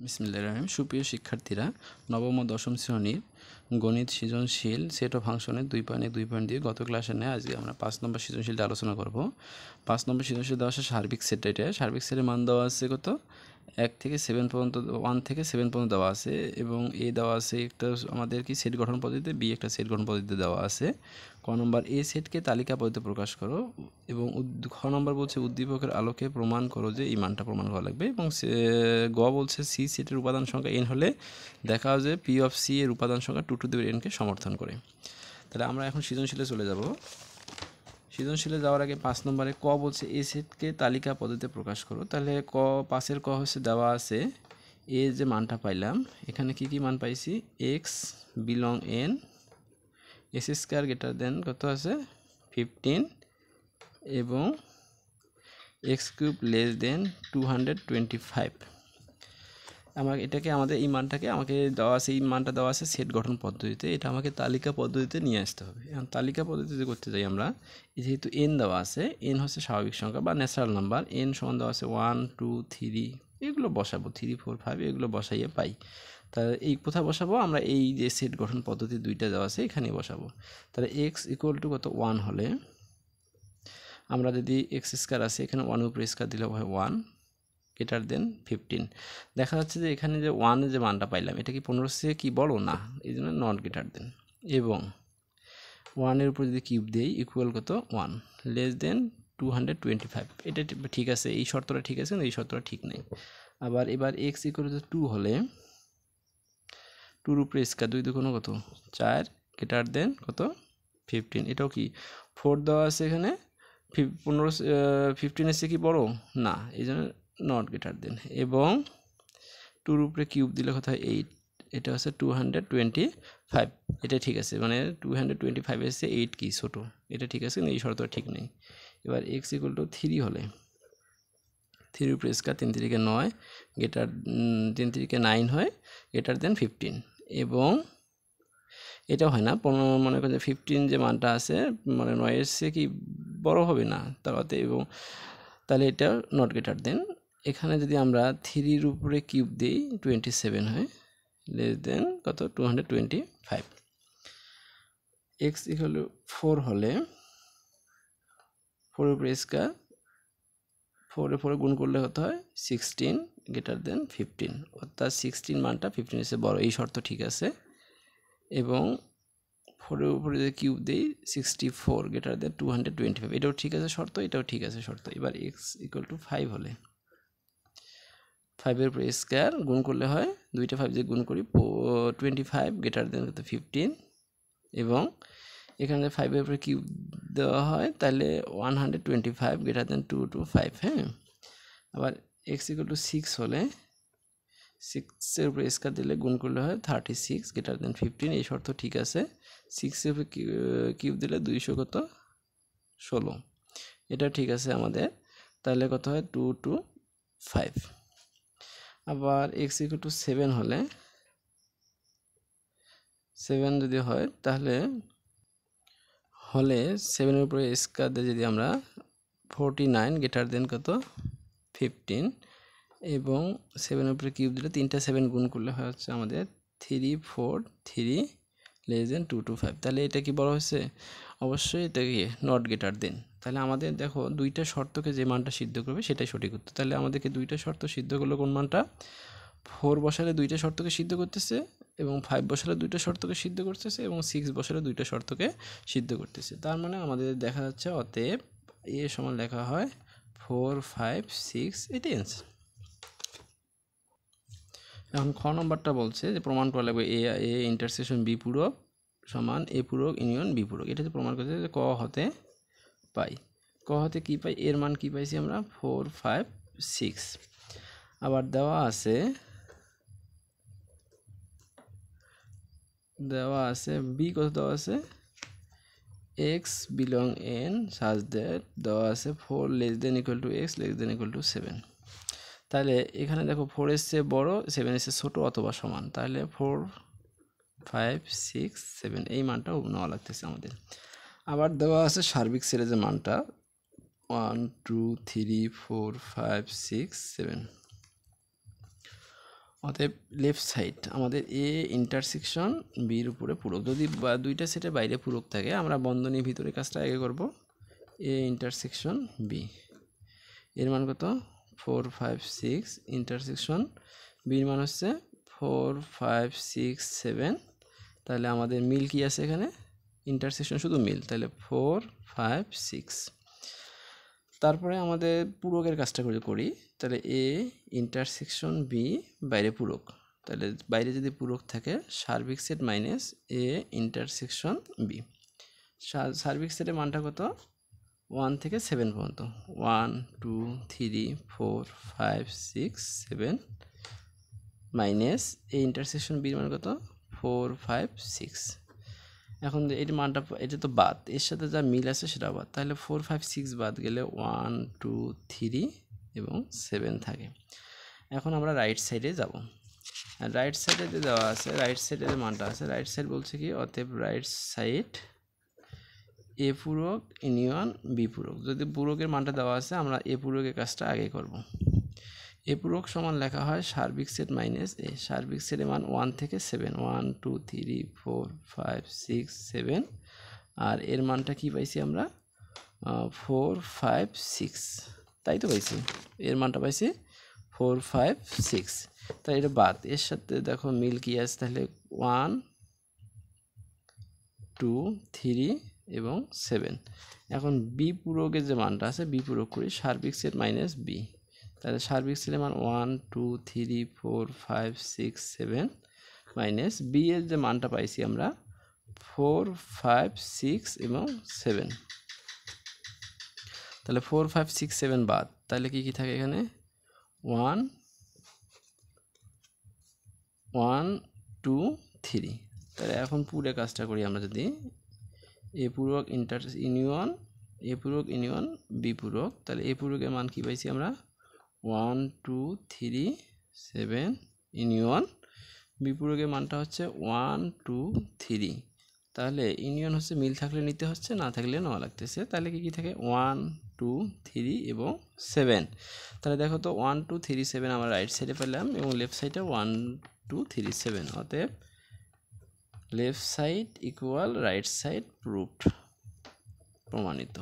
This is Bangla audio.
বিসমিল্লাহির রহমানির রহিম। সুপ্রিয় শিক্ষার্থীরা, নবম ও দশম শ্রেণীর গণিত সৃজনশীল সেট অফ ফাংশনের 2.1 2.2 গত ক্লাসে নেয় আজকে আমরা 5 নম্বর সৃজনশীলটা আলোচনা করব। 5 নম্বর সৃজনশীল দেওয়া আছে সার্বিক সেট। এটা সার্বিক সেটের মান দেওয়া আছে কত? 1 থেকে 7 পর্যন্ত, 1 থেকে 7 পর্যন্ত দেওয়া আছে এবং এ দেওয়া আছে একটা আমাদের কি সেট গঠন পদ্ধতিতে, বি একটা সেট গঠন পদ্ধতিতে দেওয়া আছে। ক নম্বর, এ সেটকে তালিকা পদ্ধতিতে প্রকাশ করো এবং খ নম্বর বলছে উদ্দীপকের আলোকে প্রমাণ করো যে এই মানটা প্রমাণ করা লাগবে এবং গ বলছে সি সেটের উপাদান সংখ্যা এন হলে দেখাও যে পি অফ সি এর উপাদান সংখ্যা 2 টু দি পাওয়ার n কে সমর্থন করে। তাহলে আমরা এখন সৃজনশীলে চলে যাব। সৃজনশীলে যাওয়ার আগে 5 নম্বরে ক বলছে এ সেটকে তালিকা পদ্ধতিতে প্রকাশ করো। তাহলে ক 5-এর ক হচ্ছে দেওয়া আছে এ যে মানটা পাইলাম, এখানে কি কি মান পাইছি? X belong N, S square greater than কত আছে 15 এবং এক্স কিউব লেস দেন 225। এটাকে আমাদের এই মানটাকে আমাকে দেওয়া আছে, এই মানটা দেওয়া আছে সেট গঠন পদ্ধতিতে, এটা আমাকে তালিকা পদ্ধতিতে নিয়ে আসতে হবে। এখন তালিকা পদ্ধতিতে করতে যাই আমরা, যেহেতু এন দেওয়া আছে, এন হচ্ছে স্বাভাবিক সংখ্যা বা ন্যাচারাল নাম্বার, এন সমান দেওয়া আছে 1 2 3, এগুলো বসাবো 3 4 5 এগুলো বসাইয়ে পাই। তাহলে এই কোথায় বসাবো? আমরা এই যে সেট গঠন পদ্ধতি দুইটা দেওয়া আছে এখানে বসাবো। তাহলে এক্স ইকুয়াল টু কত 1 হলে আমরা যদি এক্স স্কোয়ার আছে এখানে 1 উপরে স্কোয়ার দিলে হয় 1 গ্রেটার দেন 15। দেখা যাচ্ছে যে এখানে যে 1 যে মানটা পাইলাম এটা কি 15 থেকে কি বড় না, এই জন্য নট গ্রেটার দেন, এবং 1-এর উপর যদি কিউব দেই ইকুয়াল কত 1 লেস দেন 225। এটা ঠিক আছে, এই শর্তটা ঠিক আছে, কিন্তু এই শর্তটা ঠিক নেই। আবার এবার এক্স ইকুয়াল টু 2 হলে 2-এর উপরে স্কোয়ার 2 দুগুণ কত 4 গ্রেটার দেন কত 15। এটাও কি 4 দেওয়া আছে এখানে, 15 এসে কি বড় না, এই জন্য নট গ্রেটার দেন, এবং 2-এর উপরে কিউব দিলে কোথায় 8, এটা হচ্ছে 225। এটা ঠিক আছে, মানে 225 এসে 8 কি ছোটো, এটা ঠিক আছে, কিন্তু এই শর্তটা ঠিক নেই। এবার এক্স ইকুয়াল টু 3 হলে 3-এর উপরে স্কোয়ার 3 3 9 গ্রেটার 3 3 9 হয় গ্রেটার দেন 15, এবং এটাও হয় না, মনে করেন যে 15 যে মানটা আছে মানে 9 এসে কি বড় হবে না তাতে, এবং তাহলে এটা নট গ্রেটার দেন। এখানে যদি আমরা 3-এর উপরে কিউব দিই 27 হয় লেস দেন কত 225। এক্স ইকুয়াল টু 4 হলে 4-এর উপরে স্কোয়ার 4-এ 4 গুণ করলে হতে হয় 16 গ্রেটার দেন 15, অর্থাৎ 16 মানটা 15 এসে বড়, এই শর্ত ঠিক আছে। এবং 4-এর উপরে যদি কিউব দিই 64 গ্রেটার দেন 225, এটাও ঠিক আছে শর্ত, এটাও ঠিক আছে শর্ত। এবার এক্স ইকুয়াল টু 5 হলে 5-এর উপরে স্কোয়ার গুণ করলে হয়, দুইটা 5 দিয়ে গুণ করি 25 গ্রেটার দেন কত 15, এবং এখানে 5-এর উপরে কিউব দেওয়া হয় তাহলে 125 গ্রেটার দেন 225। হ্যাঁ, আবার এক্স ইকুয়াল টু 6 হলে 6-এর উপরে স্কোয়ার দিলে গুণ করলে হয় 36 গ্রেটার দেন 15, এই শর্ত ঠিক আছে। 6-এর উপরে কিউব দিলে 200 কত 16, এটা ঠিক আছে আমাদের। তাহলে কত হয় 225। আবার এক্স ইকুয়াল টু 7 হলে 7 যদি হয় তাহলে 7-এর উপরে স্কোয়ার দিয়ে যদি আমরা 49 গ্রেটার দেন কত 15, এবং 7-এর উপরে কিউব দিলে 3টা 7 গুণ করলে হয় হচ্ছে আমাদের 343 লেস দেন 225। তাহলে এটা কি বড় হয়েছে? অবশ্যই এটা কি নট গ্রেটার দেন। তাহলে আমাদের দেখো দুইটা শর্তকে যে মানটা সিদ্ধ করবে সেটাই সঠিক উত্তর। তাহলে আমাদেরকে দুইটা শর্ত সিদ্ধ করলে কোন মানটা? 4 বসালে দুইটা শর্তকে সিদ্ধ করতেছে, এবং 5 বসালে দুইটা শর্তকে সিদ্ধ করতেছে, এবং 6 বসালে দুইটা শর্তকে সিদ্ধ করতেছে। তার মানে আমাদের দেখা যাচ্ছে অতএব এ সমান লেখা হয় 4 5 6, এটাই অ্যান্সার। এখন খ নম্বরটা বলছে যে প্রমাণ করা লাগবে এ ইন্টারসেকশন বি পূরক সমান এ পূরক ইউনিয়ন বি পূরক। এটা যে প্রমাণ করতে যে ক হতে পাই, ক হতে কী পাই, এর মান কী পাইছি আমরা 4 5 6। আবার দেওয়া আছে বি কত দেওয়া আছে x belong N such that দেওয়া আছে 4 less than equal to x less than equal to 7। তাহলে এখানে দেখো 4 এসছে বড়, 7 এসছে ছোটো অথবা সমান, তাহলে 4 5 6 7 এই মানটা নেওয়া লাগতেছে আমাদের। আবার দেওয়া আছে সার্বিক সিরিজের মানটা 1 2 3 4 5 6 7। অতএব লেফট সাইড আমাদের এ ইন্টারসেকশন বির উপরে পূরক। যদি দুইটা সেটের বাইরে পূরক থাকে আমরা বন্ধনীর ভিতরে কাজটা আগে করব। এ ইন্টারসেকশন বি এর মান কত 4 5 6 ইন্টারসেকশন বির মান হচ্ছে 4 5 6 7। তাহলে আমাদের মিল কি আছে এখানে ইন্টারসেকশন শুধু মিল, তাহলে 4 5 6। তারপরে আমাদের পূরকের কাজটা করি, তাহলে এ ইন্টারসেকশন বি বাইরে পূরক, তাহলে বাইরে যদি পূরক থাকে সার্বিক set minus A intersection B. সার্বিক সেটের মানটা কত 1 থেকে 7 পর্যন্ত 1 2 3 4 5 6 7 মাইনাস এ ইন্টারসেকশন বির মান কত 4 5 6। এখন এই মানটা এটা তো বাদ, এর সাথে যা মিল আছে সেটা বাদ, তাহলে 4 5 6 বাদ গেলে 1 2 3 এবং 7 থাকে। এখন আমরা রাইট সাইডে যাব, রাইট সাইডে যে দেওয়া আছে রাইট সাইডে যে মানটা আছে রাইট সাইড বলছে কি অতএব রাইট সাইড এ পূরক ইউনিয়ন বি পূরক। যদি পূরকের মানটা দেওয়া আছে আমরা এ পূরকের কাজটা আগে করব। এ পূরক সমান লেখা হয় সার্বিক সেট মাইনাস এ, সার্বিক সেটের মান 1 থেকে 7 1 2 3 4 5 6 7 আর এর মানটা কি পাইছি আমরা 4 5 6, তাই তো পাইছি, এর মানটা পাইছি 4 5 6। তাই এটা বাদ, এর সাথে দেখো মিল কি আছে, তাহলে 1 2 3 এবং 7। এখন বি পূরকের যে মানটা আছে বি পূরক করি সার্বিক সেট মাইনাস বি, তাহলে সার্বিক সেটের মান 1 2 3 4 5 6 7 মাইনাস বি এর যে মানটা পাইছি আমরা 4 5 6 এবং 7। তাহলে 4 5 6 7 বাদ, তাহলে কি কি থাকে এখানে 1 1 2 3। তাহলে এখন পুরো কাজটা করি আমরা, যদি এ পূরক এ পূরক ইউনিয়ন বি পূরক, তাহলে এ পূরকের মান কি পাইছি আমরা 1 2 3 7 ইউনিয়ন বি পূরকের মানটা হচ্ছে 1 2 3। তাহলে ইউনিয়ন হচ্ছে মিল থাকলে নিতে হচ্ছে, না থাকলে নেওয়া লাগতেছে। তাহলে কি কি থাকে 1 2 3 এবং 7। তাহলে দেখো তো 1 2 3 7 আমরা রাইট সাইডে পেলাম এবং লেফট সাইডে 1 2 3 7। অতএব left side equal right side proved, প্রমাণিত।